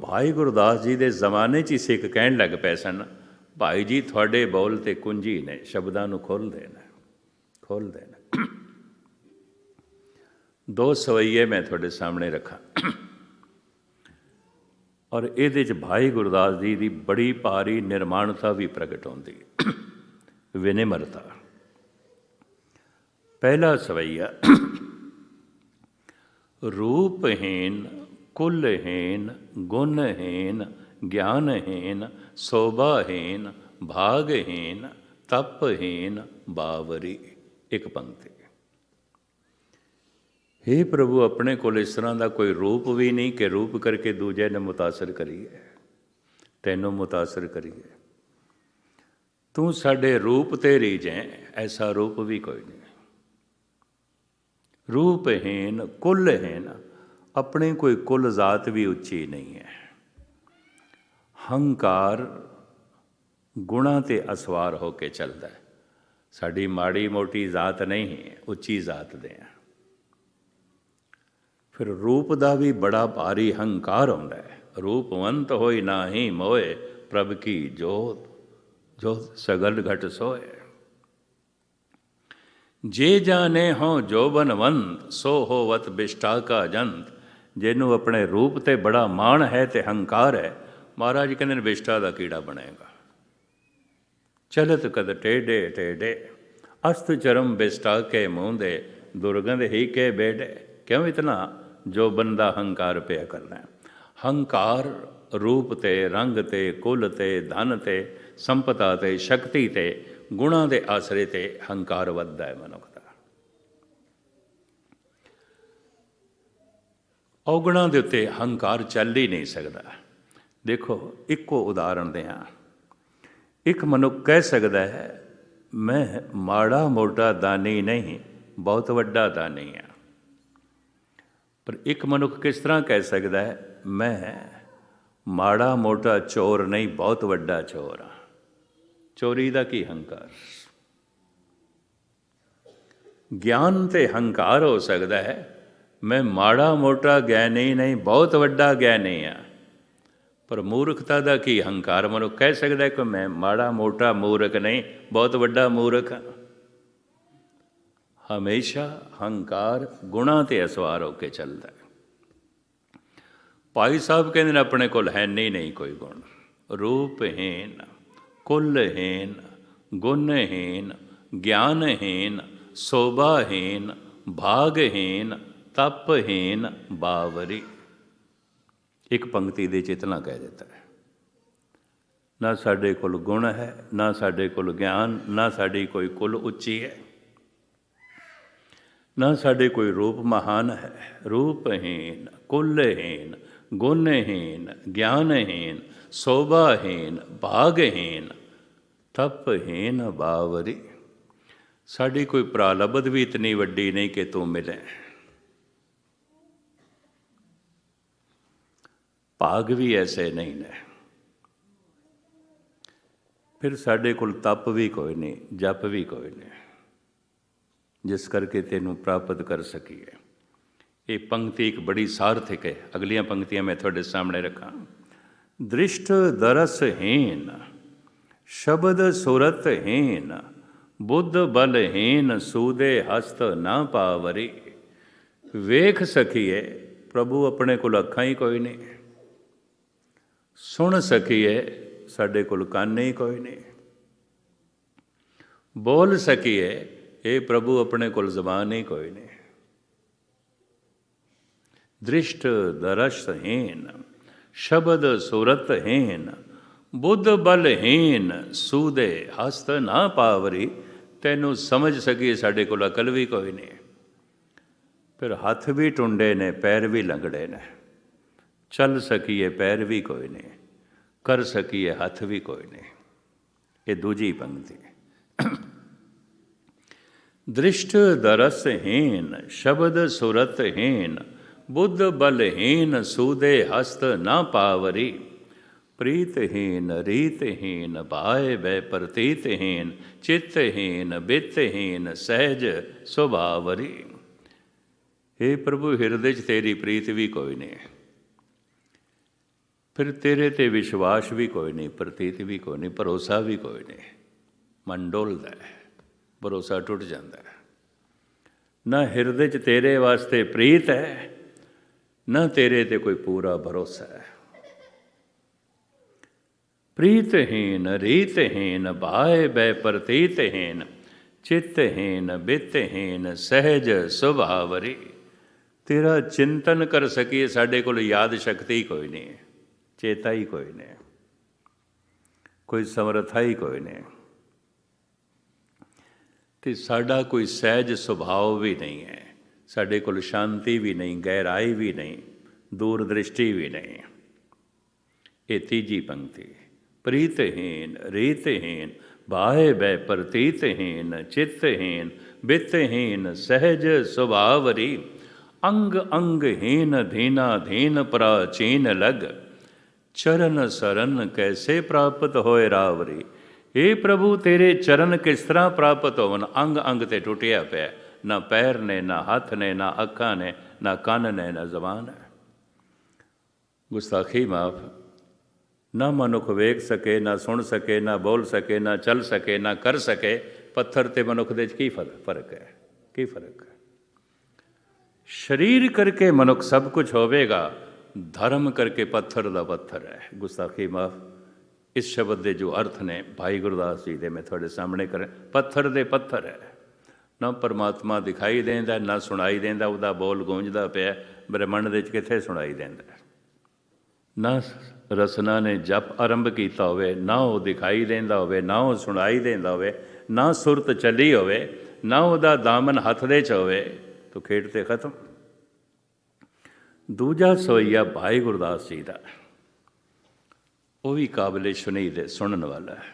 ਭਾਈ ਗੁਰਦਾਸ ਜੀ ਦੇ ਜ਼ਮਾਨੇ 'ਚ ਹੀ ਸਿੱਖ ਕਹਿਣ ਲੱਗ ਪਏ ਸਨ, ਭਾਈ ਜੀ ਤੁਹਾਡੇ ਬੋਲ ਤੇ ਕੁੰਜੀ ਨੇ, ਸ਼ਬਦਾਂ ਨੂੰ ਖੋਲ੍ਹਦੇ ਨੇ, ਖੋਲ੍ਹਦੇ ਨੇ। ਦੋ ਸਵਈਏ ਮੈਂ ਤੁਹਾਡੇ ਸਾਹਮਣੇ ਰੱਖਾਂ ਔਰ ਇਹਦੇ 'ਚ ਭਾਈ ਗੁਰਦਾਸ ਜੀ ਦੀ ਬੜੀ ਭਾਰੀ ਨਿਰਮਾਣਤਾ ਵੀ ਪ੍ਰਗਟ ਹੁੰਦੀ, ਵਿਨਿਮਰਤਾ। ਪਹਿਲਾ ਸਵਈਆ, ਰੂਪਹੀਨ, ਕੁਲਹੀਨ, ਗੁਣਹੀਨ, ਗਿਆਨਹੀਨ, ਸੋਭਾਹੀਨ, ਭਾਗਹੀਨ, ਤਪਹੀਨ, ਬਾਵਰੀ। ਇੱਕ ਪੰਕਤੀ। हे ਪ੍ਰਭੂ, ਆਪਣੇ ਕੋਲ ਇਸ ਤਰ੍ਹਾਂ ਦਾ ਕੋਈ ਰੂਪ ਵੀ ਨਹੀਂ ਕਿ ਰੂਪ ਕਰਕੇ ਦੂਜੇ ਨੂੰ ਮੁਤਾਸਰ ਕਰੀਏ, ਤੈਨੂੰ ਮੁਤਾਸਰ ਕਰੀਏ। ਤੂੰ ਸਾਡੇ ਰੂਪ ਤੇ ਰੀਝੈਂ, ਐਸਾ ਰੂਪ ਵੀ ਕੋਈ ਨਹੀਂ। ਰੂਪਹੀਨ, ਕੁਲਹੀਨ, ਆਪਣੀ ਕੋਈ ਕੁਲ ਜ਼ਾਤ ਵੀ ਉੱਚੀ ਨਹੀਂ ਹੈ। ਹੰਕਾਰ ਗੁਣਾਂ 'ਤੇ ਅਸਵਾਰ ਹੋ ਕੇ ਚੱਲਦਾ ਹੈ। ਸਾਡੀ ਮਾੜੀ ਮੋਟੀ ਜ਼ਾਤ ਨਹੀਂ ਹੈ, ਉੱਚੀ ਜ਼ਾਤ ਦੇ ਆ। ਫਿਰ ਰੂਪ ਦਾ ਵੀ ਬੜਾ ਭਾਰੀ ਹੰਕਾਰ ਹੁੰਦਾ ਹੈ। ਰੂਪਵੰਤ ਹੋਈ ਨਾਹੀ ਮੋਏ, ਪ੍ਰਭ ਕੀ ਜੋਤ, ਜੋਤ ਸਗਲ ਘਟ ਸੋਏ। ਜੇ ਜਾਣੇ ਹੋ ਜੋਬਨਵੰਤ, ਸੋ ਹੋਵਤ ਬਿਸ਼ਟਾ ਕਾ ਜੰਤ। ਜਿਹਨੂੰ ਆਪਣੇ ਰੂਪ 'ਤੇ ਬੜਾ ਮਾਣ ਹੈ ਅਤੇ ਹੰਕਾਰ ਹੈ, ਮਹਾਰਾਜ ਕਹਿੰਦੇ ਨੇ ਬਿਸ਼ਟਾ ਦਾ ਕੀੜਾ ਬਣੇਗਾ। ਚਲਤ ਕਦ ਟੇਡੇ ਟੇਡੇ, ਅਸਤ ਚਰਮ ਬਿਸ਼ਟਾ ਕੇ ਮੂੰਦੇ, ਦੁਰਗੰਧ ਹੀ ਕੇ ਬੇੜੇ। ਕਿਉਂ ਇਤਨਾ ਜੋਬਨ ਦਾ ਹੰਕਾਰ ਪਿਆ ਕਰਨਾ? ਹੰਕਾਰ ਰੂਪ 'ਤੇ, ਰੰਗ 'ਤੇ, ਕੁਲ 'ਤੇ, ਧਨ 'ਤੇ, ਸੰਪਤਾ 'ਤੇ, ਸ਼ਕਤੀ 'ਤੇ, ਗੁਣਾਂ ਦੇ ਆਸਰੇ 'ਤੇ ਹੰਕਾਰ ਵੱਧਦਾ ਹੈ ਮਨੁੱਖ ਦਾ। ਔਗੁਣਾਂ ਦੇ ਉੱਤੇ ਹੰਕਾਰ ਚੱਲ ਹੀ ਨਹੀਂ ਸਕਦਾ। ਦੇਖੋ, ਇੱਕੋ ਉਦਾਹਰਣ ਦਿਆਂ। ਇੱਕ ਮਨੁੱਖ ਕਹਿ ਸਕਦਾ ਹੈ, ਮੈਂ ਮਾੜਾ ਮੋਟਾ ਦਾਨੀ ਨਹੀਂ, ਬਹੁਤ ਵੱਡਾ ਦਾਨੀ ਹਾਂ। ਪਰ ਇੱਕ ਮਨੁੱਖ ਕਿਸ ਤਰ੍ਹਾਂ ਕਹਿ ਸਕਦਾ ਹੈ, ਮੈਂ ਮਾੜਾ ਮੋਟਾ ਚੋਰ ਨਹੀਂ, ਬਹੁਤ ਵੱਡਾ ਚੋਰ ਹਾਂ। ਚੋਰੀ ਦਾ ਕੀ ਹੰਕਾਰ? ਗਿਆਨ ਤੇ ਹੰਕਾਰ ਹੋ ਸਕਦਾ ਹੈ, ਮੈਂ ਮਾੜਾ ਮੋਟਾ ਗਿਆਨੀ ਨਹੀਂ, ਬਹੁਤ ਵੱਡਾ ਗਿਆਨੀ ਹਾਂ। ਪਰ ਮੂਰਖਤਾ ਦਾ ਕੀ ਹੰਕਾਰ? ਮਨੁੱਖ ਕਹਿ ਸਕਦਾ ਕਿ ਮੈਂ ਮਾੜਾ ਮੋਟਾ ਮੂਰਖ ਨਹੀਂ, ਬਹੁਤ ਵੱਡਾ ਮੂਰਖ ਹਾਂ। ਹਮੇਸ਼ਾ ਹੰਕਾਰ ਗੁਣਾਂ 'ਤੇ ਅਸਵਾਰ ਹੋ ਕੇ ਚੱਲਦਾ ਹੈ। ਭਾਈ ਸਾਹਿਬ ਕਹਿੰਦੇ ਨੇ ਆਪਣੇ ਕੋਲ ਹੈ ਨਹੀਂ ਕੋਈ ਗੁਣ। ਰੂਪਹੀਨ, ਕੁਲਹੀਨ, ਗੁਣਹੀਨ, ਗਿਆਨਹੀਨ, ਸੋਭਾਹੀਨ, ਭਾਗਹੀਨ, ਤਪਹੀਨ, ਬਾਵਰੀ। ਇੱਕ ਪੰਕਤੀ ਦੇ ਚਿਤਨਾ ਕਹਿ ਦਿੱਤਾ ਹੈ। ਨਾ ਸਾਡੇ ਕੋਲ ਗੁਣ ਹੈ, ਨਾ ਸਾਡੇ ਕੋਲ ਗਿਆਨ, ਨਾ ਸਾਡੀ ਕੋਈ ਕੁਲ ਉੱਚੀ ਹੈ, ਨਾ ਸਾਡੇ ਕੋਈ ਰੂਪ ਮਹਾਨ ਹੈ। ਰੂਪਹੀਨ, ਕੁਲਹੀਨ, ਗੁਣਹੀਨ, ਗਿਆਨਹੀਨ, ਸੋਭਾਹੀਨ, ਭਾਗਹੀਨ, ਤਪਹੀਨ, ਬਾਵਰੀ। ਸਾਡੀ ਕੋਈ ਪ੍ਰਾਲਬਧ ਵੀ ਇਤਨੀ ਵੱਡੀ ਨਹੀਂ ਕਿ ਤੂੰ ਮਿਲੇ। ਭਾਗ ਵੀ ਐਸੇ ਨਹੀਂ ਨੇ। ਫਿਰ ਸਾਡੇ ਕੋਲ ਤਪ ਵੀ ਕੋਈ ਨਹੀਂ, ਜਪ ਵੀ ਕੋਈ ਨਹੀਂ, ਜਿਸ ਕਰਕੇ ਤੈਨੂੰ ਪ੍ਰਾਪਤ ਕਰ ਸਕੀਏ। ਇਹ ਪੰਕਤੀ ਇੱਕ ਬੜੀ ਸਾਰਥਿਕ ਹੈ। ਅਗਲੀਆਂ ਪੰਕਤੀਆਂ ਮੈਂ ਤੁਹਾਡੇ ਸਾਹਮਣੇ ਰੱਖਾਂ। ਦ੍ਰਿਸ਼ਟ ਦਰਸਹੀਨ, ਸ਼ਬਦ ਸੁਰਤਹੀਨ, ਬੁੱਧ ਬਲਹੀਨ, ਸੂਦੇ ਹਸਤ ਨਾ ਪਾਵਰੀ। ਵੇਖ ਸਕੀਏ, ਪ੍ਰਭੂ ਆਪਣੇ ਕੋਲ ਅੱਖਾਂ ਹੀ ਕੋਈ ਨਹੀਂ। ਸੁਣ ਸਕੀਏ, ਸਾਡੇ ਕੋਲ ਕੰਨ ਹੀ ਕੋਈ ਨਹੀਂ। ਬੋਲ ਸਕੀਏ, ਇਹ ਪ੍ਰਭੂ ਆਪਣੇ ਕੋਲ ਜ਼ਬਾਨ ਹੀ ਕੋਈ ਨਹੀਂ। ਦ੍ਰਿਸ਼ਟ ਦਰਸਹੀਨ, ਸ਼ਬਦ ਸੁਰਤਹੀਨ, ਬੁੱਧ ਬਲਹੀਨ, ਸੂਦੇ ਹਸਤ ਨਾ ਪਾਵਰੀ। ਤੈਨੂੰ ਸਮਝ ਸਕੀਏ, ਸਾਡੇ ਕੋਲ ਅਕਲ ਵੀ ਕੋਈ ਨਹੀਂ। ਫਿਰ ਹੱਥ ਵੀ ਟੁੰਡੇ ਨੇ, ਪੈਰ ਵੀ ਲੰਗੜੇ ਨੇ। ਚੱਲ ਸਕੀਏ, ਪੈਰ ਵੀ ਕੋਈ ਨਹੀਂ। ਕਰ ਸਕੀਏ, ਹੱਥ ਵੀ ਕੋਈ ਨਹੀਂ। ਇਹ ਦੂਜੀ ਪੰਕਤੀ। ਦ੍ਰਿਸ਼ਟ ਦਰਸਹੀਨ, ਸ਼ਬਦ ਸੁਰਤਹੀਨ, ਬੁੱਧ ਬਲਹੀਨ, ਸੂਦੇ ਹਸਤ ਨਾ ਪਾਵਰੀ। ਪ੍ਰੀਤਹੀਨ, ਰੀਤਹੀਨ, ਭਾਏ ਬੈ ਪ੍ਰਤੀਤਹੀਨ, ਚਿੱਤਹੀਨ, ਬਿੱਤਹੀਨ, ਸਹਿਜ ਸੁਭਾਵਰੀ। हे ਪ੍ਰਭੂ, ਹਿਰਦੇ 'ਚ ਤੇਰੀ ਪ੍ਰੀਤ ਵੀ ਕੋਈ ਨਹੀਂ। ਫਿਰ ਤੇਰੇ ਤੇ ਵਿਸ਼ਵਾਸ ਵੀ ਕੋਈ ਨਹੀਂ, ਪ੍ਰਤੀਤ ਵੀ ਕੋਈ ਨਹੀਂ, ਭਰੋਸਾ ਵੀ ਕੋਈ ਨਹੀਂ। ਮਨ ਡੋਲਦਾ ਹੈ, ਭਰੋਸਾ ਟੁੱਟ ਜਾਂਦਾ ਹੈ। ਨਾ ਹਿਰਦੇ 'ਚ ਤੇਰੇ ਵਾਸਤੇ ਪ੍ਰੀਤ ਹੈ, ਨਾ ਤੇਰੇ ਤੇ ਕੋਈ ਪੂਰਾ ਭਰੋਸਾ ਹੈ। ਪ੍ਰੀਤਹੀਨ ਰੀਤਹੀਨ ਭਾਏ ਬੈ ਪ੍ਰਤੀਤਹੀਨ, ਚਿੱਤਹੀਨ ਬਿੱਤਹੀਨ ਸਹਿਜ ਸੁਭਾਵਰੀ। ਤੇਰਾ ਚਿੰਤਨ ਕਰ ਸਕੀਏ, ਸਾਡੇ ਕੋਲ ਯਾਦ ਸ਼ਕਤੀ ਕੋਈ ਨਹੀਂ, ਚੇਤਾ ਹੀ ਕੋਈ ਨਹੀਂ, ਕੋਈ ਸਮਰੱਥਾ ਹੀ ਕੋਈ ਨਹੀਂ, ਅਤੇ ਸਾਡਾ ਕੋਈ ਸਹਿਜ ਸੁਭਾਅ ਵੀ ਨਹੀਂ ਹੈ। ਸਾਡੇ ਕੋਲ ਸ਼ਾਂਤੀ ਵੀ ਨਹੀਂ, ਗਹਿਰਾਈ ਵੀ ਨਹੀਂ, ਦੂਰਦ੍ਰਿਸ਼ਟੀ ਵੀ ਨਹੀਂ। ਇਹ ਤੀਜੀ ਪੰਕਤੀ, ਪ੍ਰੀਤਹੀਨ ਰੀਤਹੀਨ ਭਾਏ ਬੈ ਪ੍ਰਤੀਤਹੀਨ, ਚਿੱਤਹੀਨ ਬਿੱਤਹੀਨ ਸਹਿਜ ਸੁਭਾਵਰੀ। ਅੰਗ ਅੰਗਹੀਨ ਧੀਨਾ ਧੀਨ ਪ੍ਰਾਚੀਨ ਲਗ, ਚਰਨ ਸਰਨ ਕੈਸੇ ਪ੍ਰਾਪਤ ਹੋਏ ਰਾਵਰੀ। ਇਹ ਪ੍ਰਭੂ ਤੇਰੇ ਚਰਨ ਕਿਸ ਤਰ੍ਹਾਂ ਪ੍ਰਾਪਤ ਹੋਵਨ। ਅੰਗ ਅੰਗ ਤੇ ਟੁੱਟਿਆ ਪਿਆ, ਨਾ ਪੈਰ ਨੇ, ਨਾ ਹੱਥ ਨੇ, ਨਾ ਅੱਖਾਂ ਨੇ, ਨਾ ਕੰਨ ਨੇ, ਨਾ ਜ਼ਬਾਨ ਹੈ। ਗੁਸਤਾਖੀ ਮਾਫ। ਨਾ ਮਨੁੱਖ ਵੇਖ ਸਕੇ, ਨਾ ਸੁਣ ਸਕੇ, ਨਾ ਬੋਲ ਸਕੇ, ਨਾ ਚੱਲ ਸਕੇ, ਨਾ ਕਰ ਸਕੇ। ਪੱਥਰ ਤੇ ਮਨੁੱਖ ਦੇ 'ਚ ਕੀ ਫਰਕ ਹੈ? ਕੀ ਫਰਕ ਹੈ? ਸਰੀਰ ਕਰਕੇ ਮਨੁੱਖ ਸਭ ਕੁਝ ਹੋਵੇਗਾ, ਧਰਮ ਕਰਕੇ ਪੱਥਰ ਦਾ ਪੱਥਰ ਹੈ। ਗੁਸਤਾਖੀ ਮਾਫ। ਇਸ ਸ਼ਬਦ ਦੇ ਜੋ ਅਰਥ ਨੇ ਭਾਈ ਗੁਰਦਾਸ ਜੀ ਦੇ ਮੈਂ ਤੁਹਾਡੇ ਸਾਹਮਣੇ ਕਰਾਂ। ਪੱਥਰ ਦੇ ਪੱਥਰ ਹੈ। ਨਾ ਪਰਮਾਤਮਾ ਦਿਖਾਈ ਦਿੰਦਾ, ਨਾ ਸੁਣਾਈ ਦਿੰਦਾ। ਉਹਦਾ ਬੋਲ ਗੂੰਜਦਾ ਪਿਆ ਬ੍ਰਹਿਮੰਡ ਦੇ 'ਚ, ਕਿੱਥੇ ਸੁਣਾਈ ਦਿੰਦਾ? ਨਾ ਰਸਨਾ ਨੇ ਜਪ ਆਰੰਭ ਕੀਤਾ ਹੋਵੇ, ਨਾ ਉਹ ਦਿਖਾਈ ਦਿੰਦਾ ਹੋਵੇ, ਨਾ ਉਹ ਸੁਣਾਈ ਦਿੰਦਾ ਹੋਵੇ, ਨਾ ਸੁਰਤ ਚੱਲੀ ਹੋਵੇ, ਨਾ ਉਹਦਾ ਦਾਮਨ ਹੱਥ ਦੇ 'ਚ ਹੋਵੇ, ਤਾਂ ਖੇਡ ਤੇ ਖਤਮ। ਦੂਜਾ ਸਵਈਆ ਭਾਈ ਗੁਰਦਾਸ ਜੀ ਦਾ, ਉਹ ਵੀ ਕਾਬਲੇ ਸੁਣੀਦੇ ਸੁਣਨ ਵਾਲਾ ਹੈ।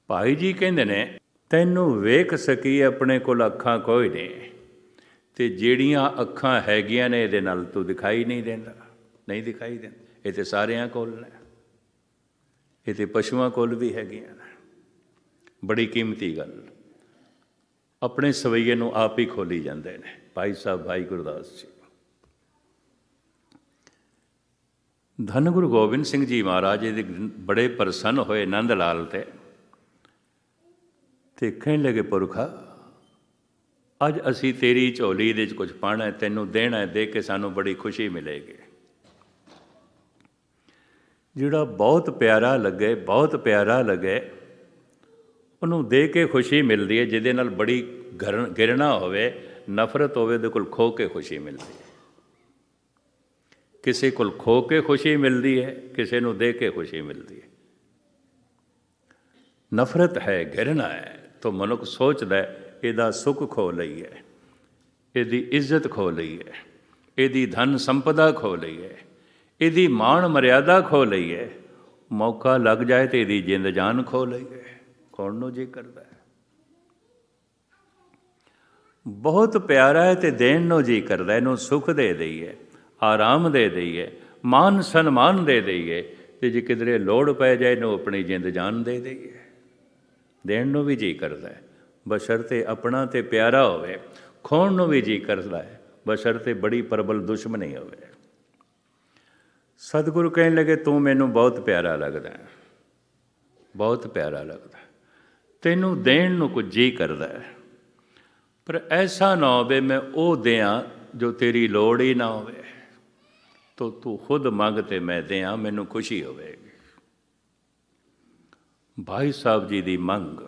ਭਾਈ ਜੀ ਕਹਿੰਦੇ ਨੇ, ਤੈਨੂੰ ਵੇਖ ਸਕੀ ਆਪਣੇ ਕੋਲ ਅੱਖਾਂ ਕੋਈ ਨਹੀਂ, ਅਤੇ ਜਿਹੜੀਆਂ ਅੱਖਾਂ ਹੈਗੀਆਂ ਨੇ ਇਹਦੇ ਨਾਲ ਤੂੰ ਦਿਖਾਈ ਨਹੀਂ ਦਿੰਦਾ, ਨਹੀਂ ਦਿਖਾਈ ਦਿੰਦਾ। ਇਹ ਤਾਂ ਸਾਰਿਆਂ ਕੋਲ ਨੇ, ਇਹ ਤਾਂ ਪਸ਼ੂਆਂ ਕੋਲ ਵੀ ਹੈਗੀਆਂ ਨੇ। ਬੜੀ ਕੀਮਤੀ ਗੱਲ, ਆਪਣੇ ਸਵਈਏ ਨੂੰ ਆਪ ਹੀ ਖੋਲੀ ਜਾਂਦੇ ਨੇ ਭਾਈ ਸਾਹਿਬ ਭਾਈ ਗੁਰਦਾਸ ਜੀ। ਧੰਨ ਗੁਰੂ ਗੋਬਿੰਦ ਸਿੰਘ ਜੀ ਮਹਾਰਾਜ ਜੀ ਬੜੇ ਪ੍ਰਸੰਨ ਹੋਏ ਨੰਦ ਲਾਲ 'ਤੇ, ਅਤੇ ਕਹਿਣ ਲੱਗੇ, ਪੁਰਖਾ ਅੱਜ ਅਸੀਂ ਤੇਰੀ ਝੋਲੀ ਦੇ 'ਚ ਕੁਝ ਪਾਉਣਾ, ਤੈਨੂੰ ਦੇਣਾ, ਦੇ ਕੇ ਸਾਨੂੰ ਬੜੀ ਖੁਸ਼ੀ ਮਿਲੇਗੀ। ਜਿਹੜਾ ਬਹੁਤ ਪਿਆਰਾ ਲੱਗੇ, ਬਹੁਤ ਪਿਆਰਾ ਲੱਗੇ, ਉਹਨੂੰ ਦੇ ਕੇ ਖੁਸ਼ੀ ਮਿਲਦੀ ਹੈ। ਜਿਹਦੇ ਨਾਲ ਬੜੀ ਗਿਰਣਾ ਹੋਵੇ, ਨਫ਼ਰਤ ਹੋਵੇ, ਉਹਦੇ ਕੋਲ ਖੋ ਕੇ ਖੁਸ਼ੀ ਮਿਲਦੀ ਹੈ। ਕਿਸੇ ਕੋਲ ਖੋ ਕੇ ਖੁਸ਼ੀ ਮਿਲਦੀ ਹੈ, ਕਿਸੇ ਨੂੰ ਦੇ ਕੇ ਖੁਸ਼ੀ ਮਿਲਦੀ ਹੈ। ਨਫ਼ਰਤ ਹੈ, ਗਿਰਣਾ ਹੈ, ਤਾਂ ਮਨੁੱਖ ਸੋਚਦਾ ਇਹਦਾ ਸੁੱਖ ਖੋ ਲਈਏ, ਇਹਦੀ ਇੱਜ਼ਤ ਖੋ ਲਈਏ, ਇਹਦੀ ਧਨ ਸੰਪਦਾ ਖੋ ਲਈਏ, ਇਹਦੀ ਮਾਣ ਮਰਿਆਦਾ ਖੋ ਲਈਏ। ਮੌਕਾ ਲੱਗ ਜਾਏ ਤਾਂ ਇਹਦੀ ਜਿੰਦ ਜਾਨ ਖੋ ਲਈਏ। ਕੌਣ ਨੂੰ ਜੀ ਕਰਦਾ ਹੈ? ਬਹੁਤ ਪਿਆਰਾ ਹੈ ਅਤੇ ਦੇਣ ਨੂੰ ਜੀ ਕਰਦਾ, ਇਹਨੂੰ ਸੁੱਖ ਦੇ ਦਈਏ, ਆਰਾਮ ਦੇ ਦਈਏ, ਮਾਨ ਸਨਮਾਨ ਦੇ ਦਈਏ, ਅਤੇ ਜੇ ਕਿਧਰੇ ਲੋੜ ਪੈ ਜਾਏ ਇਹਨੂੰ ਆਪਣੀ ਜਿੰਦ ਜਾਨ ਦੇ ਦਈਏ। ਦੇਣ ਨੂੰ ਵੀ ਜੀ ਕਰਦਾ ਹੈ, ਬਸ਼ਰਤੇ ਆਪਣਾ ਤੇ ਪਿਆਰਾ ਹੋਵੇ। ਖੋਣ ਨੂੰ ਵੀ ਜੀ ਕਰਦਾ ਹੈ, ਬਸ਼ਰਤੇ ਬੜੀ ਪ੍ਰਬਲ ਦੁਸ਼ਮਣੀ ਹੋਵੇ। ਸਤਿਗੁਰੂ ਕਹਿਣ ਲੱਗੇ, ਤੂੰ ਮੈਨੂੰ ਬਹੁਤ ਪਿਆਰਾ ਲੱਗਦਾ, ਬਹੁਤ ਪਿਆਰਾ ਲੱਗਦਾ, ਤੈਨੂੰ ਦੇਣ ਨੂੰ ਕੁਝ ਜੀ ਕਰਦਾ ਹੈ, ਪਰ ਐਸਾ ਨਾ ਹੋਵੇ ਮੈਂ ਉਹ ਦਿਆਂ ਜੋ ਤੇਰੀ ਲੋੜ ਹੀ ਨਾ ਹੋਵੇ। ਤੋ ਤੂੰ ਖੁਦ ਮੰਗ ਤੇ ਮੈਂ ਦਿਆਂ, ਮੈਨੂੰ ਖੁਸ਼ੀ ਹੋਵੇਗੀ। ਭਾਈ ਸਾਹਿਬ ਜੀ ਦੀ ਮੰਗ,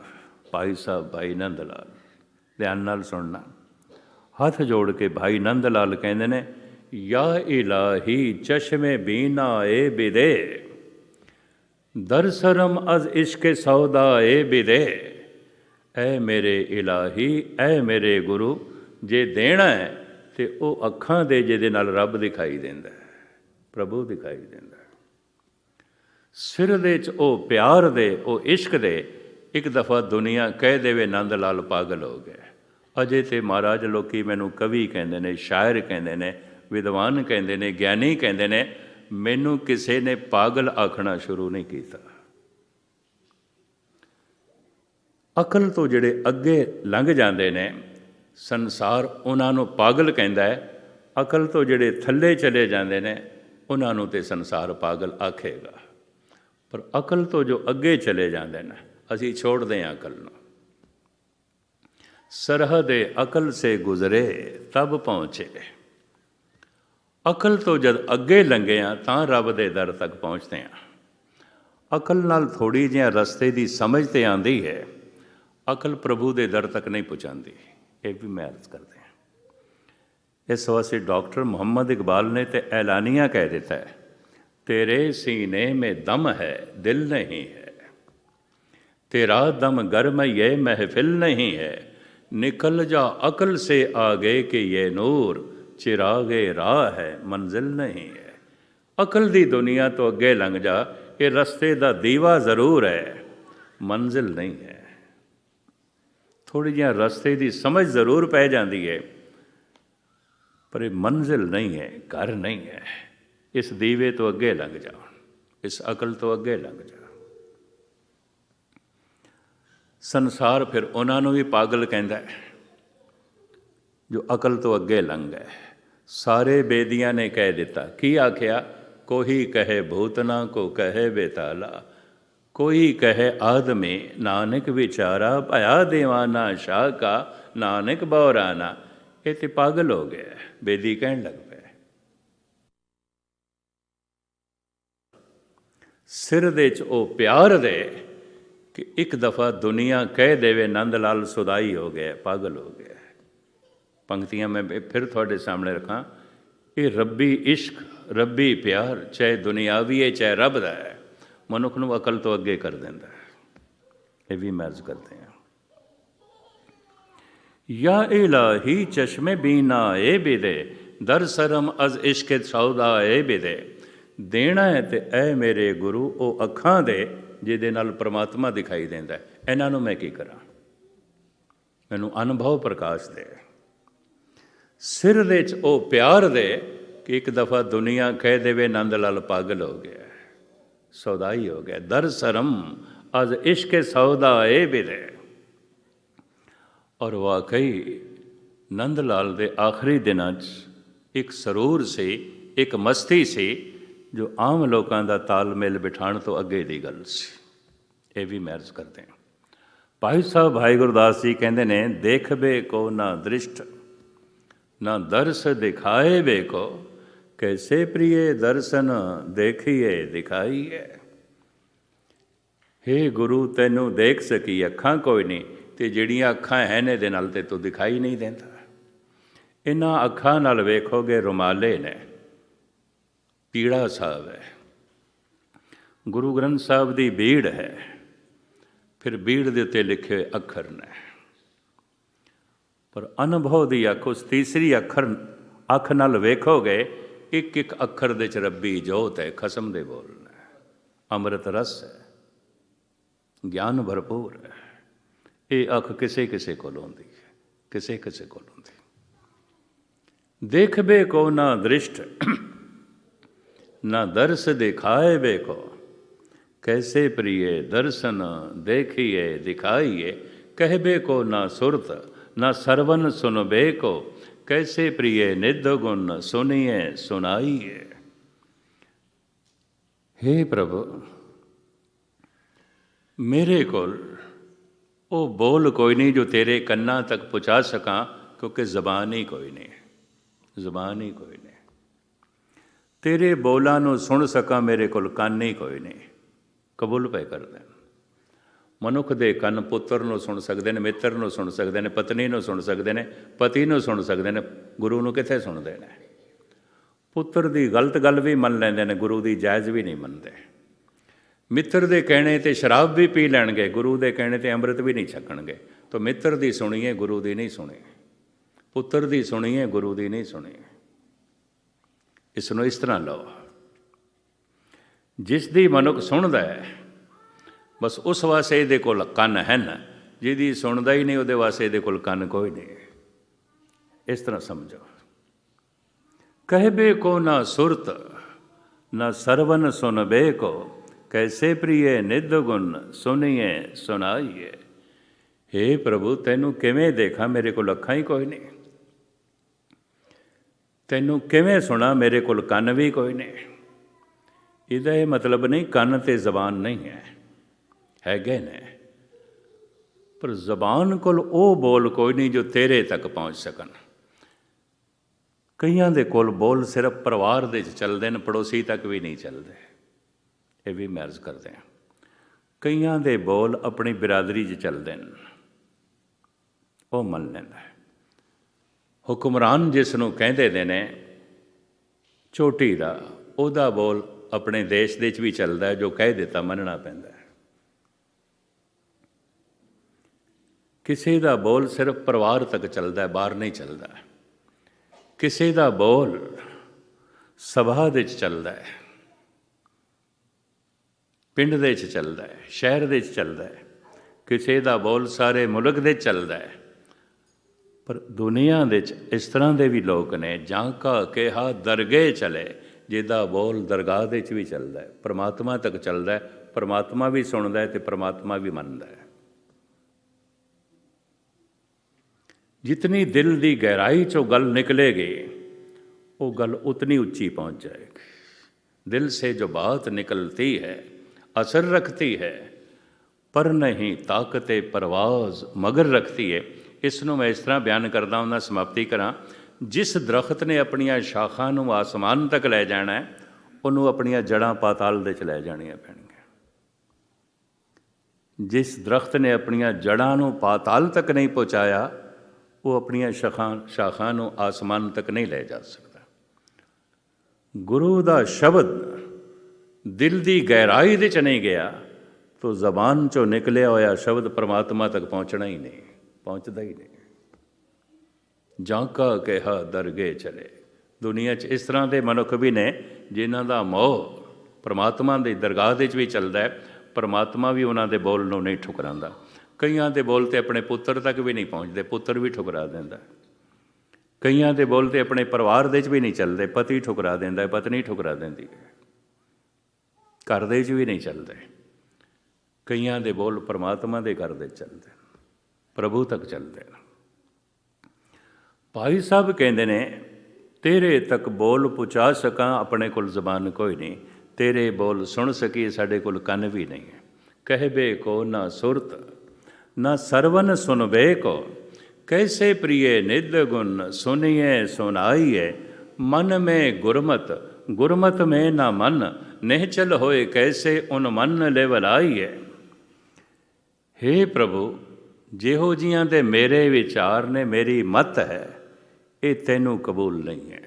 ਭਾਈ ਸਾਹਿਬ ਭਾਈ ਨੰਦ ਲਾਲ, ਧਿਆਨ ਨਾਲ ਸੁਣਨਾ। ਹੱਥ ਜੋੜ ਕੇ ਭਾਈ ਨੰਦ ਲਾਲ ਕਹਿੰਦੇ ਨੇ, ਯਾ ਇਲਾਹੀ ਚਸ਼ਮੇ ਬੀਨਾ ਏ ਬਿਦੇ, ਦਰਸਰਮ ਅਜ਼ ਇਸ਼ਕ ਸੌਦਾ ਏ ਬਿਦੇ। ਐ ਮੇਰੇ ਇਲਾਹੀ, ਐ ਮੇਰੇ ਗੁਰੂ, ਜੇ ਦੇਣਾ ਹੈ ਅਤੇ ਉਹ ਅੱਖਾਂ ਦੇ ਜਿਹਦੇ ਨਾਲ ਰੱਬ ਦਿਖਾਈ ਦਿੰਦਾ, ਪ੍ਰਭੂ ਦਿਖਾਈ ਦਿੰਦਾ। ਸਿਰ ਦੇ 'ਚ ਉਹ ਪਿਆਰ ਦੇ, ਉਹ ਇਸ਼ਕ ਦੇ। ਇੱਕ ਦਫਾ ਦੁਨੀਆ ਕਹਿ ਦੇਵੇ ਨੰਦ ਲਾਲ ਪਾਗਲ ਹੋ ਗਿਆ। ਅਜੇ ਤੇ ਮਹਾਰਾਜ ਲੋਕੀ ਮੈਨੂੰ ਕਵੀ ਕਹਿੰਦੇ ਨੇ, ਸ਼ਾਇਰ ਕਹਿੰਦੇ ਨੇ, ਵਿਦਵਾਨ ਕਹਿੰਦੇ ਨੇ, ਗਿਆਨੀ ਕਹਿੰਦੇ ਨੇ, ਮੈਨੂੰ ਕਿਸੇ ਨੇ ਪਾਗਲ ਆਖਣਾ ਸ਼ੁਰੂ ਨਹੀਂ ਕੀਤਾ। ਅਕਲ ਤੋਂ ਜਿਹੜੇ ਅੱਗੇ ਲੰਘ ਜਾਂਦੇ ਨੇ, ਸੰਸਾਰ ਉਹਨਾਂ ਨੂੰ ਪਾਗਲ ਕਹਿੰਦਾ ਹੈ। ਅਕਲ ਤੋਂ ਜਿਹੜੇ ਥੱਲੇ ਚਲੇ ਜਾਂਦੇ ਨੇ, ਉਹਨਾਂ ਨੂੰ ਤੇ ਸੰਸਾਰ ਪਾਗਲ ਆਖੇਗਾ। ਪਰ ਅਕਲ ਤੋਂ ਜੋ ਅੱਗੇ ਚਲੇ ਜਾਂਦੇ ਨੇ, ਅਸੀਂ ਛੋੜਦੇ ਹਾਂ ਅਕਲ ਨੂੰ। ਸਰਹਦ-ਏ ਅਕਲ ਸੇ ਗੁਜ਼ਰੇ ਤਬ ਪਹੁੰਚੇ। ਅਕਲ ਤੋਂ ਜਦ ਅੱਗੇ ਲੰਘੇ ਹਾਂ ਤਾਂ ਰੱਬ ਦੇ ਦਰ ਤੱਕ ਪਹੁੰਚਦੇ ਹਾਂ। ਅਕਲ ਨਾਲ ਥੋੜ੍ਹੀ ਜਿਹੀ ਰਸਤੇ ਦੀ ਸਮਝ ਤੇ ਆਉਂਦੀ ਹੈ, ਅਕਲ ਪ੍ਰਭੂ ਦੇ ਦਰ ਤੱਕ ਨਹੀਂ ਪਹੁੰਚਾਉਂਦੀ। ਇਹ ਵੀ ਮੈਂ ਅਰਜ਼ ਕਰਦੇ ਹਾਂ। ਇਸ ਵਾਸਤੇ ਡਾਕਟਰ ਮੁਹੰਮਦ ਇਕਬਾਲ ਨੇ ਤੇ ਐਲਾਨੀਆ ਕਹਿ ਦਿੱਤਾ ਹੈ, ਤੇਰੇ ਸੀਨੇ ਮੇਂ ਦਮ ਹੈ ਦਿਲ ਨਹੀਂ ਹੈ, ਤੇਰਾ ਦਮ ਗਰਮ ये महफिल नहीं है, निकल जा अकल से आगे कि ये नूर चिरागे राह है मंजिल नहीं है। ਅਕਲ ਦੀ ਦੁਨੀਆ ਤੋਂ ਅੱਗੇ ਲੰਘ ਜਾ, ਇਹ ਰਸਤੇ ਦਾ ਦੀਵਾ ਜ਼ਰੂਰ ਹੈ, ਮੰਜ਼ਿਲ ਨਹੀਂ ਹੈ। ਥੋੜ੍ਹੀ ਜਿਹੀ ਰਸਤੇ ਦੀ ਸਮਝ ਜ਼ਰੂਰ ਪੈ ਜਾਂਦੀ ਹੈ, ਪਰ ਇਹ ਮੰਜ਼ਿਲ ਨਹੀਂ ਹੈ, ਘਰ ਨਹੀਂ ਹੈ। ਇਸ ਦੀਵੇ ਤੋਂ ਅੱਗੇ ਲੰਘ ਜਾ, ਇਸ ਅਕਲ ਤੋਂ ਅੱਗੇ ਲੰਘ ਜਾ। ਸੰਸਾਰ ਫਿਰ ਉਹਨਾਂ ਨੂੰ ਵੀ ਪਾਗਲ ਕਹਿੰਦਾ ਹੈ ਜੋ ਅਕਲ ਤੋਂ ਅੱਗੇ ਲੰਘ ਗਏ। ਸਾਰੇ ਬੇਦੀਆਂ ਨੇ ਕਹਿ ਦਿੱਤਾ, ਕੀ ਆਖਿਆ? ਕੋਈ ਕਹੇ ਭੂਤਨਾ ਕੋ ਕਹੇ ਬੇਤਾਲਾ, ਕੋਈ ਕਹੇ ਆਦਮੀ ਨਾਨਕ ਵਿਚਾਰਾ, ਭਇਆ ਦੇਵਾਨਾ ਸ਼ਾਹ ਕਾ ਨਾਨਕ ਬੌਰਾਨਾ। ਇਹ ਤੇ ਪਾਗਲ ਹੋ ਗਿਆ। ਬੇਦੀ ਕਹਿਣ ਲੱਗ ਪਏ, ਸਿਰ ਦੇ 'ਚ ਉਹ ਪਿਆਰ ਦੇ ਕਿ ਇੱਕ ਦਫਾ ਦੁਨੀਆ ਕਹਿ ਦੇਵੇ ਨੰਦ ਲਾਲ ਸੁਦਾਈ ਹੋ ਗਿਆ, ਪਾਗਲ ਹੋ ਗਿਆ। ਪੰਕਤੀਆਂ ਮੈਂ ਫਿਰ ਤੁਹਾਡੇ ਸਾਹਮਣੇ ਰੱਖਾਂ। ਇਹ ਰੱਬੀ ਇਸ਼ਕ, ਰੱਬੀ ਪਿਆਰ, ਚਾਹੇ ਦੁਨਿਆਵੀ ਹੈ ਚਾਹੇ ਰੱਬ ਦਾ ਹੈ, ਮਨੁੱਖ ਨੂੰ ਅਕਲ ਤੋਂ ਅੱਗੇ ਕਰ ਦਿੰਦਾ ਹੈ। ਇਹ ਵੀ ਮੈਂ ਅਰਜ਼ ਕਰਦੇ ਹਾਂ। ਯਾ ਇਲਾਹੀ ਚਸ਼ਮੇ ਬੀਨਾ ਏ ਬਿਦੇ, ਦਰ ਸਰਮ ਅਜ਼ ਇਸ਼ਕ ਸੌਦਾ ਏ ਬਿਦੇ। ਦੇਣਾ ਹੈ ਤੇ ਐ ਮੇਰੇ ਗੁਰੂ ਉਹ ਅੱਖਾਂ ਦੇ ਜਿਹਦੇ ਨਾਲ ਪਰਮਾਤਮਾ ਦਿਖਾਈ ਦਿੰਦਾ। ਇਹਨਾਂ ਨੂੰ ਮੈਂ ਕੀ ਕਰਾਂ? ਮੈਨੂੰ ਅਨੁਭਵ ਪ੍ਰਕਾਸ਼ ਦੇ। ਸਿਰ ਦੇ 'ਚ ਉਹ ਪਿਆਰ ਦੇ ਕਿ ਇੱਕ ਦਫਾ ਦੁਨੀਆ ਕਹਿ ਦੇਵੇ ਨੰਦ ਲਾਲ ਪਾਗਲ ਹੋ ਗਿਆ, ਸੌਦਾਈ ਹੋ ਗਿਆ। ਦਰ ਸਰਮ ਅਜ਼ ਇਸ਼ਕ ਸੌਦਾ ਏ ਬਿਦੇ। ਔਰ ਵਾਕਈ ਨੰਦ ਲਾਲ ਦੇ ਆਖਰੀ ਦਿਨਾਂ 'ਚ ਇੱਕ ਸਰੂਰ ਸੀ, ਇੱਕ ਮਸਤੀ ਸੀ ਜੋ ਆਮ ਲੋਕਾਂ ਦਾ ਤਾਲਮੇਲ ਬਿਠਾਉਣ ਤੋਂ ਅੱਗੇ ਦੀ ਗੱਲ ਸੀ। ਇਹ ਵੀ ਮੈਂ ਅਰਜ਼ ਕਰਦੇ ਹਾਂ। ਭਾਈ ਸਾਹਿਬ ਭਾਈ ਗੁਰਦਾਸ ਜੀ ਕਹਿੰਦੇ ਨੇ, ਦੇਖਬੇ ਕੋ ਨਾ ਦ੍ਰਿਸ਼ਟ ਨਾ ਦਰਸ ਦਿਖਾਏ ਵੇ ਕੋ, ਕੈਸੇ ਪ੍ਰਿਯ ਦਰਸ਼ਨ ਦੇਖੀਏ ਦਿਖਾਈਏ। ਹੇ ਗੁਰੂ, ਤੈਨੂੰ ਦੇਖ ਸਕੀ ਅੱਖਾਂ ਕੋਈ ਨਹੀਂ, ਤੇ ਜਿਹੜੀਆਂ ਅੱਖਾਂ ਹੈ ਨੇ ਇਹਦੇ ਨਾਲ ਤੇ ਤੂੰ ਦਿਖਾਈ ਨਹੀਂ ਦਿੰਦਾ। ਇਹਨਾਂ ਅੱਖਾਂ ਨਾਲ ਵੇਖੋਗੇ ਰੁਮਾਲੇ ਨੇ, ਪੀੜਾ ਸਾਹਿਬ ਹੈ, ਗੁਰੂ ਗ੍ਰੰਥ ਸਾਹਿਬ ਦੀ ਬੀੜ ਹੈ, ਫਿਰ ਬੀੜ ਦੇ ਉੱਤੇ ਲਿਖੇ ਅੱਖਰ ਨੇ। ਪਰ ਅਨੁਭਵ ਦੀ ਅੱਖ, ਉਸ ਤੀਸਰੀ ਅੱਖ ਨਾਲ ਵੇਖੋਗੇ, ਇੱਕ ਇੱਕ ਅੱਖਰ ਦੇ 'ਚ ਰੱਬੀ ਜੋਤ ਹੈ, ਖਸਮ ਦੇ ਬੋਲ ਨੇ, ਅੰਮ੍ਰਿਤ ਰਸ ਹੈ, ਗਿਆਨ ਭਰਪੂਰ ਹੈ। ਇਹ ਅੱਖ ਕਿਸੇ ਕਿਸੇ ਕੋਲ ਹੁੰਦੀ ਹੈ, ਕਿਸੇ ਕਿਸੇ ਕੋਲ ਹੁੰਦੀ। ਦੇਖਬੇ ਕੋ ਨਾ ਦ੍ਰਿਸ਼ਟ ਨਾ ਦਰਸ ਦਿਖਾਏ ਵੇ ਕੋ, कैसे प्रिय दर्शन देखिए दिखाइए। कहबे को ना सुरत ना सरवन सुनबे को, कैसे प्रिय निध गुण सुनिए सुनाइए। हे प्रभु, मेरे कोल वो बोल कोई नहीं जो तेरे कन्ना तक पहुँचा सकां, क्योंकि ज़बान ही कोई नहीं, ज़बान ही कोई नहीं। तेरे बोलां नूं सुन सकां, मेरे कोल ਕੰਨ ही कोई नहीं। ਕਬੂਲ ਪਏ ਕਰਦੇ। ਮਨੁੱਖ ਦੇ ਕੰਨ ਪੁੱਤਰ ਨੂੰ ਸੁਣ ਸਕਦੇ ਨੇ, ਮਿੱਤਰ ਨੂੰ ਸੁਣ ਸਕਦੇ ਨੇ, ਪਤਨੀ ਨੂੰ ਸੁਣ ਸਕਦੇ ਨੇ, ਪਤੀ ਨੂੰ ਸੁਣ ਸਕਦੇ ਨੇ, ਗੁਰੂ ਨੂੰ ਕਿੱਥੇ ਸੁਣਦੇ ਨੇ? ਪੁੱਤਰ ਦੀ ਗਲਤ ਗੱਲ ਵੀ ਮੰਨ ਲੈਂਦੇ ਨੇ, ਗੁਰੂ ਦੀ ਜਾਇਜ਼ ਵੀ ਨਹੀਂ ਮੰਨਦੇ। ਮਿੱਤਰ ਦੇ ਕਹਿਣੇ 'ਤੇ ਸ਼ਰਾਬ ਵੀ ਪੀ ਲੈਣਗੇ, ਗੁਰੂ ਦੇ ਕਹਿਣੇ 'ਤੇ ਅੰਮ੍ਰਿਤ ਵੀ ਨਹੀਂ ਛਕਣਗੇ। ਤਾਂ ਮਿੱਤਰ ਦੀ ਸੁਣੀਏ, ਗੁਰੂ ਦੀ ਨਹੀਂ ਸੁਣੀ। ਪੁੱਤਰ ਦੀ ਸੁਣੀਏ, ਗੁਰੂ ਦੀ ਨਹੀਂ ਸੁਣੀ। ਇਸ ਨੂੰ ਇਸ ਤਰ੍ਹਾਂ ਲਓ, ਜਿਸ ਦੀ ਮਨੁੱਖ ਸੁਣਦਾ ਹੈ, ਬਸ ਉਸ ਵਾਸਤੇ ਇਹਦੇ ਕੋਲ ਕੰਨ ਹਨ। ਜਿਹਦੀ ਸੁਣਦਾ ਹੀ ਨਹੀਂ, ਉਹਦੇ ਵਾਸਤੇ ਇਹਦੇ ਕੋਲ ਕੰਨ ਕੋਈ ਨਹੀਂ। ਇਸ ਤਰ੍ਹਾਂ ਸਮਝੋ। कहबे को ना सुरत ना सरवन सुनबे को, कैसे प्रिय निध गुण सुनिए सुनाइए। हे प्रभु, तैनू किवें देखा, मेरे कोल अखां ही कोई नहीं। तैनू किवें सुना, मेरे कोल ਕੰਨ भी कोई नहीं। ਇਹਦਾ ਇਹ ਮਤਲਬ ਨਹੀਂ ਕੰਨ ਤੇ ਜ਼ਬਾਨ ਨਹੀਂ ਹੈ, ਹੈਗੇ ਨੇ, ਪਰ ਜ਼ਬਾਨ ਕੋਲ ਉਹ ਬੋਲ ਕੋਈ ਨਹੀਂ ਜੋ ਤੇਰੇ ਤੱਕ ਪਹੁੰਚ ਸਕਣ। ਕਈਆਂ ਦੇ ਕੋਲ ਬੋਲ ਸਿਰਫ ਪਰਿਵਾਰ ਦੇ 'ਚ ਚੱਲਦੇ ਨੇ, ਪੜੋਸੀ ਤੱਕ ਵੀ ਨਹੀਂ ਚੱਲਦੇ। ਇਹ ਵੀ ਮੈਂ ਅਰਜ਼ ਕਰਦੇ ਹਾਂ। ਕਈਆਂ ਦੇ ਬੋਲ ਆਪਣੀ ਬਿਰਾਦਰੀ 'ਚ ਚੱਲਦੇ ਨੇ, ਉਹ ਮੰਨ ਲੈਂਦਾ ਹੈ। ਹੁਕਮਰਾਨ ਜਿਸ ਨੂੰ ਕਹਿੰਦੇ ਨੇ ਚੋਟੀ ਦਾ, ਉਹਦਾ ਬੋਲ ਆਪਣੇ ਦੇਸ਼ ਦੇ 'ਚ ਵੀ ਚੱਲਦਾ ਹੈ, ਜੋ ਕਹਿ ਦਿੱਤਾ ਮੰਨਣਾ ਪੈਂਦਾ ਹੈ। ਕਿਸੇ ਦਾ ਬੋਲ ਸਿਰਫ ਪਰਿਵਾਰ ਤੱਕ ਚੱਲਦਾ ਹੈ, ਬਾਹਰ ਨਹੀਂ ਚੱਲਦਾ। ਕਿਸੇ ਦਾ ਬੋਲ ਸਭਾ ਦੇ 'ਚ ਚੱਲਦਾ ਹੈ, ਪਿੰਡ ਦੇ 'ਚ ਚੱਲਦਾ ਹੈ, ਸ਼ਹਿਰ ਦੇ 'ਚ ਚੱਲਦਾ ਹੈ। ਕਿਸੇ ਦਾ ਬੋਲ ਸਾਰੇ ਮੁਲਕ ਦੇ 'ਚ ਚੱਲਦਾ ਹੈ। ਪਰ ਦੁਨੀਆ ਦੇ 'ਚ ਇਸ ਤਰ੍ਹਾਂ ਦੇ ਵੀ ਲੋਕ ਨੇ, ਜਾਂ ਕਾ ਕਿਹਾ ਦਰਗਹਿ ਚਲੇ, ਜਿਹਦਾ ਬੋਲ ਦਰਗਾਹ ਦੇ 'ਚ ਵੀ ਚੱਲਦਾ ਹੈ, ਪਰਮਾਤਮਾ ਤੱਕ ਚੱਲਦਾ ਹੈ। ਪਰਮਾਤਮਾ ਵੀ ਸੁਣਦਾ ਹੈ ਅਤੇ ਪਰਮਾਤਮਾ ਵੀ ਮੰਨਦਾ ਹੈ। ਜਿਤਨੀ ਦਿਲ ਦੀ ਗਹਿਰਾਈ 'ਚੋਂ ਗੱਲ ਨਿਕਲੇਗੀ, वो गल उतनी ऊंची पहुंच जाएगी। दिल से जो बात निकलती है असर रखती है, पर नहीं ताकत परवाज मगर रखती है। इसनों मैं इस तरह बयान करता हूँ, समाप्ति करा। जिस दरख्त ने अपनिया शाखा नूं आसमान तक लै जाना है, उन्होंने अपनिया जड़ां पाताल दे च लै जानियां पैणगीਆਂ। जिस दरख्त ने अपनिया जड़ां नूं पाताल तक नहीं पहुँचाया, वो अपनिया शाखा नूं आसमान तक नहीं लै जा सकता। गुरु दा शब्द दिल दी गहराई दे च नहीं गया तो जबान चों निकलिया होया शब्द परमात्मा तक पहुँचना ही नहीं, पहुँचता ही नहीं। जाका कहा दरगे चले। दुनिया च इस तरह के मनुख भी ने जिन्हां दा मोह परमात्मा की दरगाह दे च भी चलता है, परमात्मा भी उन्हां दे बोल नूं नहीं ठुकरांदा। कईयां दे बोल ते अपने पुत्र तक भी नहीं पहुँचते, पुत्र भी ठुकरा दिंदा। कईयां दे बोल ते अपने परिवार दे च भी नहीं चलते, पति ठुकरा दिंदा, पत्नी ठुकरा दिंदी है, घर दे च भी नहीं चलते। कईयां दे बोल परमात्मा दे घर दे चलते, प्रभु तक चलते। भाई साहब कहते ने तेरे तक बोल पहुँचा सकां अपने कोल जबान कोई नहीं, तेरे बोल सुन सकी साढ़े कोल कन भी नहीं है। कहबे को ना सुरत ना सरवन सुनबे को, कैसे प्रिय निध गुण सुनिए सुनाइए। मन में गुरमत गुरमत में ना मन, निहचल होए कैसे उन मन लेवलाइए। हे प्रभु, ਜਿਹੋ ਜਿਹੀਆਂ ਦੇ ਮੇਰੇ ਵਿਚਾਰ ਨੇ, ਮੇਰੀ ਮਤ ਹੈ, ਇਹ ਤੈਨੂੰ ਕਬੂਲ ਨਹੀਂ ਹੈ।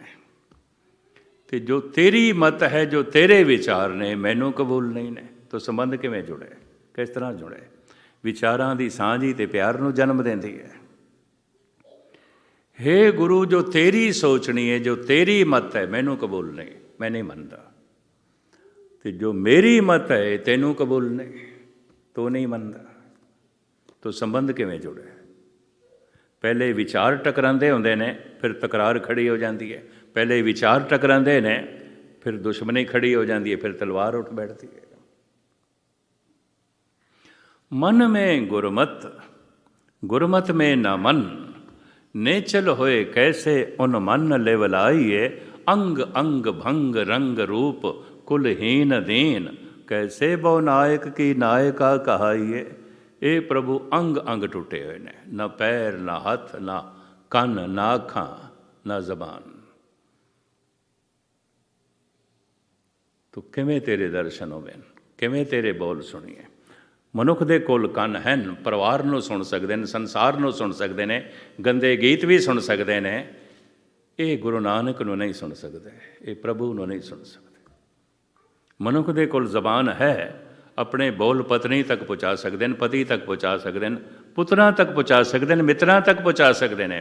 ਤੇ ਜੋ ਤੇਰੀ ਮਤ ਹੈ, ਜੋ ਤੇਰੇ ਵਿਚਾਰ ਨੇ, ਮੈਨੂੰ ਕਬੂਲ ਨਹੀਂ ਨੇ। ਤਾਂ ਸੰਬੰਧ ਕਿਵੇਂ ਜੁੜੇ, ਕਿਸ ਤਰ੍ਹਾਂ ਜੁੜੇ? ਵਿਚਾਰਾਂ ਦੀ ਸਾਂਝ ਹੀ ਤੇ ਪਿਆਰ ਨੂੰ ਜਨਮ ਦਿੰਦੀ ਹੈ। हे ਗੁਰੂ, ਜੋ ਤੇਰੀ ਸੋਚਣੀ ਹੈ, ਜੋ ਤੇਰੀ ਮਤ ਹੈ, ਮੈਨੂੰ ਕਬੂਲ ਨਹੀਂ, ਮੈਂ ਨਹੀਂ ਮੰਨਦਾ। ਤੇ ਜੋ ਮੇਰੀ ਮਤ ਹੈ, ਤੈਨੂੰ ਕਬੂਲ ਨਹੀਂ, ਤੂੰ ਨਹੀਂ ਮੰਨਦਾ। तो संबंध किवें जुड़े? पहले विचार टकरांदे हुंदे ने, फिर तकरार खड़ी हो जाती है। पहले विचार टकरांदे ने, फिर दुश्मनी खड़ी हो जाती है, फिर तलवार उठ बैठती है। मन में गुरमत गुरमत में न मन, नेचल होए कैसे उन मन लेवलाइए। अंग अंग भंग रंग रूप कुलहीन दीन, कैसे बहु नायक की नायका कहाइए। ਇਹ ਪ੍ਰਭੂ ਅੰਗ ਅੰਗ ਟੁੱਟੇ ਹੋਏ ਨੇ, ਨਾ ਪੈਰ ਨਾ ਹੱਥ ਨਾ ਕੰਨ ਨਾ ਅੱਖਾਂ ਨਾ ਜ਼ਬਾਨ। ਤੂੰ ਕਿਵੇਂ ਤੇਰੇ ਦਰਸ਼ਨ ਹੋਵੇ, ਕਿਵੇਂ ਤੇਰੇ ਬੋਲ ਸੁਣੀਏ। ਮਨੁੱਖ ਦੇ ਕੋਲ ਕੰਨ ਹਨ, ਪਰਿਵਾਰ ਨੂੰ ਸੁਣ ਸਕਦੇ ਨੇ, ਸੰਸਾਰ ਨੂੰ ਸੁਣ ਸਕਦੇ ਨੇ, ਗੰਦੇ ਗੀਤ ਵੀ ਸੁਣ ਸਕਦੇ ਨੇ। ਇਹ ਗੁਰੂ ਨਾਨਕ ਨੂੰ ਨਹੀਂ ਸੁਣ ਸਕਦੇ, ਇਹ ਪ੍ਰਭੂ ਨੂੰ ਨਹੀਂ ਸੁਣ ਸਕਦੇ। ਮਨੁੱਖ ਦੇ ਕੋਲ ਜ਼ਬਾਨ ਹੈ, अपने बोल पत्नी तक पहुँचा सकते हैं, पति तक पहुँचा सकते हैं, पुत्रां तक पहुँचा सकते हैं, मित्रां तक पहुँचा सकते हैं।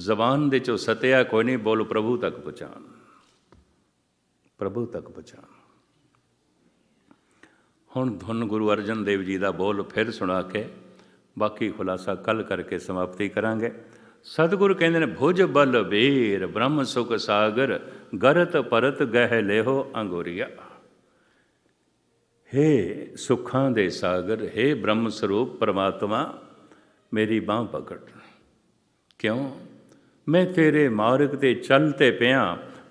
जबान दे चो सत्या कोई नहीं, बोल प्रभु तक पहुँचान, प्रभु तक पहुँचान। हुण धुन गुरु अर्जन देव जी का बोल फिर सुना के बाकी खुलासा कल करके समाप्ति करांगे। सतगुरु कहते हैं भुज बल वीर ब्रह्म सुख सागर, गरत परत गह लेहो अंगोरिया। हे सुखां दे सागर, हे ब्रह्म स्वरूप परमात्मा, मेरी बांह पकड़। क्यों? मैं तेरे मार्ग ते चलते पिया,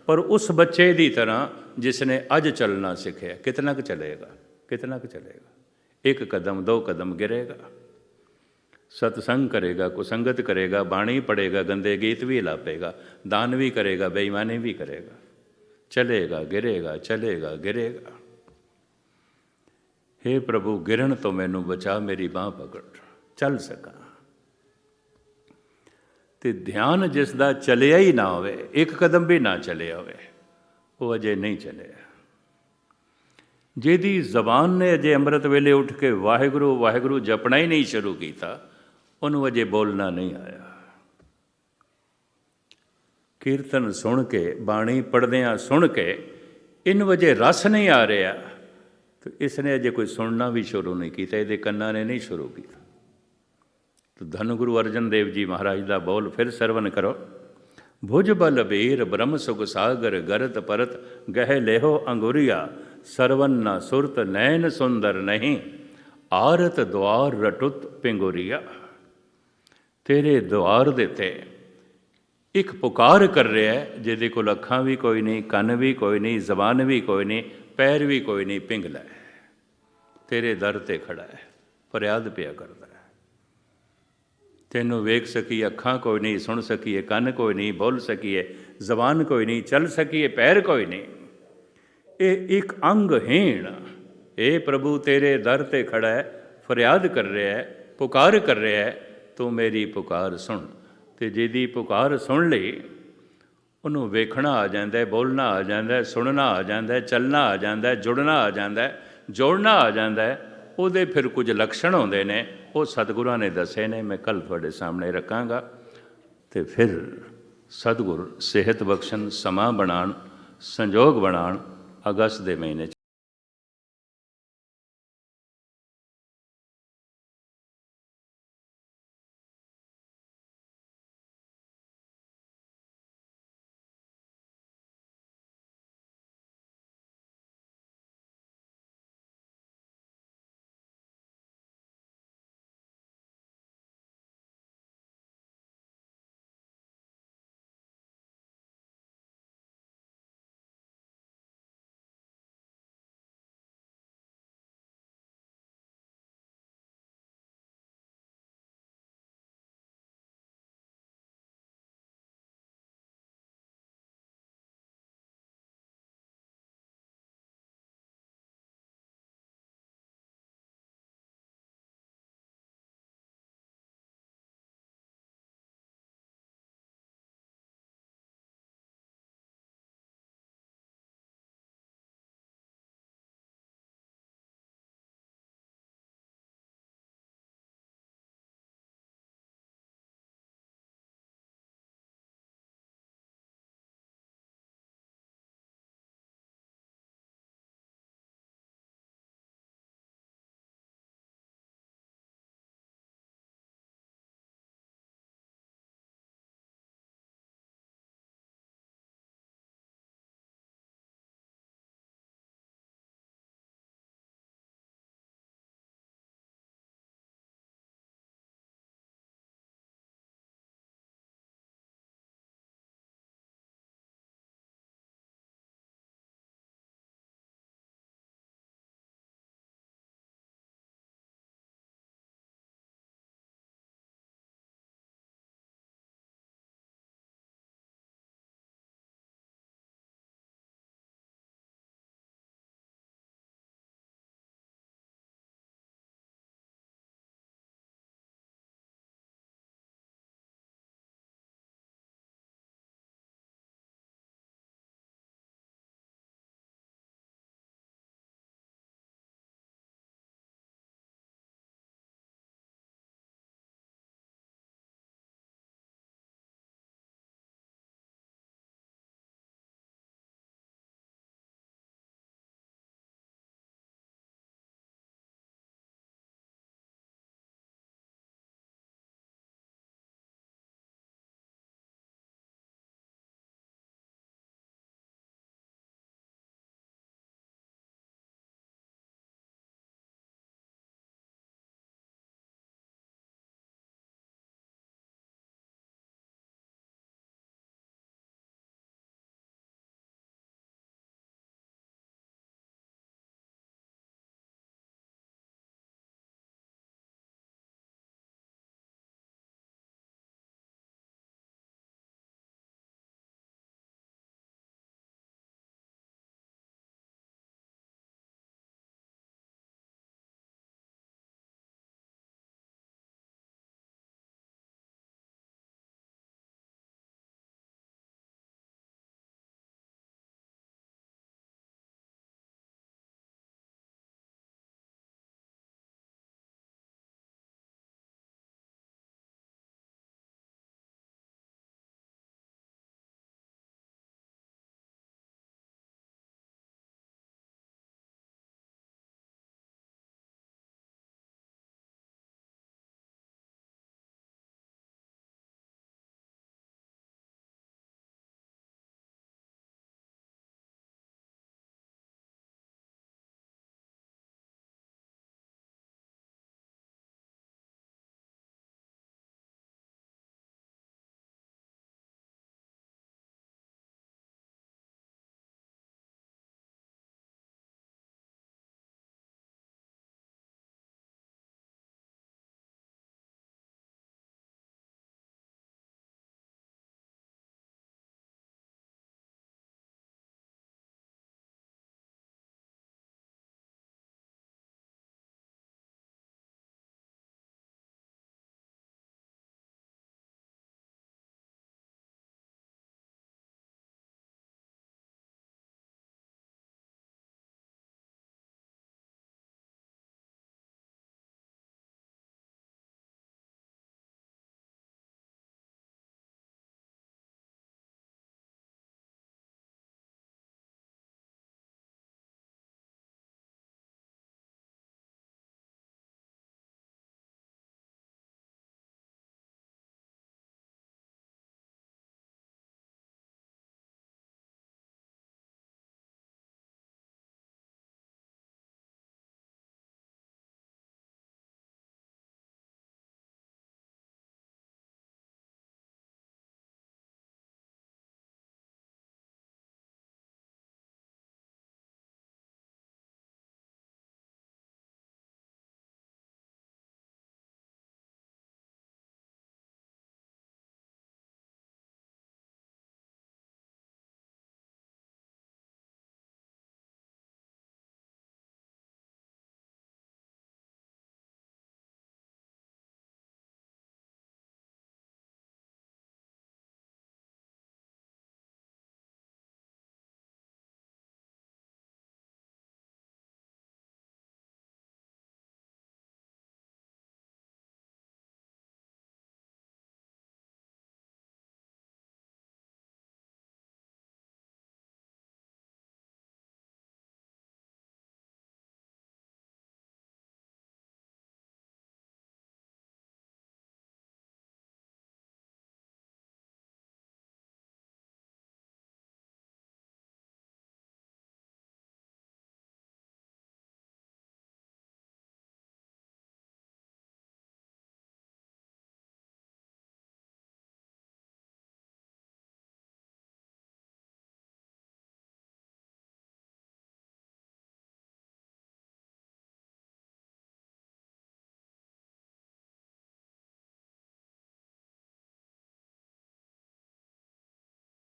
पर उस बच्चे की तरह जिसने अज चलना सीखा, कितना कुछ चलेगा, कितना कुछ चलेगा। एक कदम दो कदम गिरेगा। सत्संग करेगा, कुसंगत करेगा, बाणी पढ़ेगा, गंदे गीत भी लापेगा, दान भी करेगा, बेईमानी भी करेगा, चलेगा गिरेगा, चलेगा गिरेगा। हे प्रभु गिरन तो मैनू बचा, मेरी बांह पकड़ चल सका। तो ध्यान जिसका चलिया ही ना होवे, एक कदम भी ना चलिया होवे, वो अजे नहीं चलिया। जिहदी जबान ने अजे अंमृत वेले उठ के वाहिगुरू वाहिगुरू जपना ही नहीं शुरू किया, उन्होंने अजे बोलना नहीं आया। कीर्तन सुन के, बाणी पढ़दियाँ सुन के इन वजे रस नहीं आ रहा, तो इसने अजे कोई सुनना भी शुरू नहीं किया, ये कन्ना ने नहीं शुरू किया। तो धन गुरु अर्जन देव जी महाराज का बोल फिर सरवण करो। भुज बल बीर ब्रह्म सुख सागर, गरत परत गह लेहो अंगुरिया, सरवन न सुरत नैन सुंदर नहीं, आरत द्वार रटुत पिंगुरिया। तेरे द्वार देते एक पुकार कर रहा है, जिहदे कोल अखां भी कोई नहीं, कन भी कोई नहीं, जबान भी कोई नहीं, पैर भी कोई नहीं, पिंगला है, तेरे दर ते खड़ा है, फरियाद पिया करता है। तैनू वेख सकीए अखां कोई नहीं, सुन सकीए कन कोई नहीं, बोल सकीए जबान कोई नहीं, चल सकीए पैर कोई नहीं, ये एक अंगहीन ए प्रभु तेरे दर ते खड़ा है, फरियाद कर रहा है, पुकार कर रहा है, तू मेरी पुकार सुन। तो जिहदी पुकार सुन ली, उन्होंने वेखना आ जाता है, बोलना आ जाता है, सुनना आ जाता है, चलना आ जाता है, जुड़ना आ जाता है, जोड़ना आ जाता है। ਉਹਦੇ फिर कुछ लक्षण होंगे ने, वो सतगुਰਾਂ ने दसे ने, मैं कल ਤੁਹਾਡੇ सामने रखांगा। तो फिर सतगुर सेहत बख्शन, समा बनाण, संजोग बनाण, अगस्त के महीने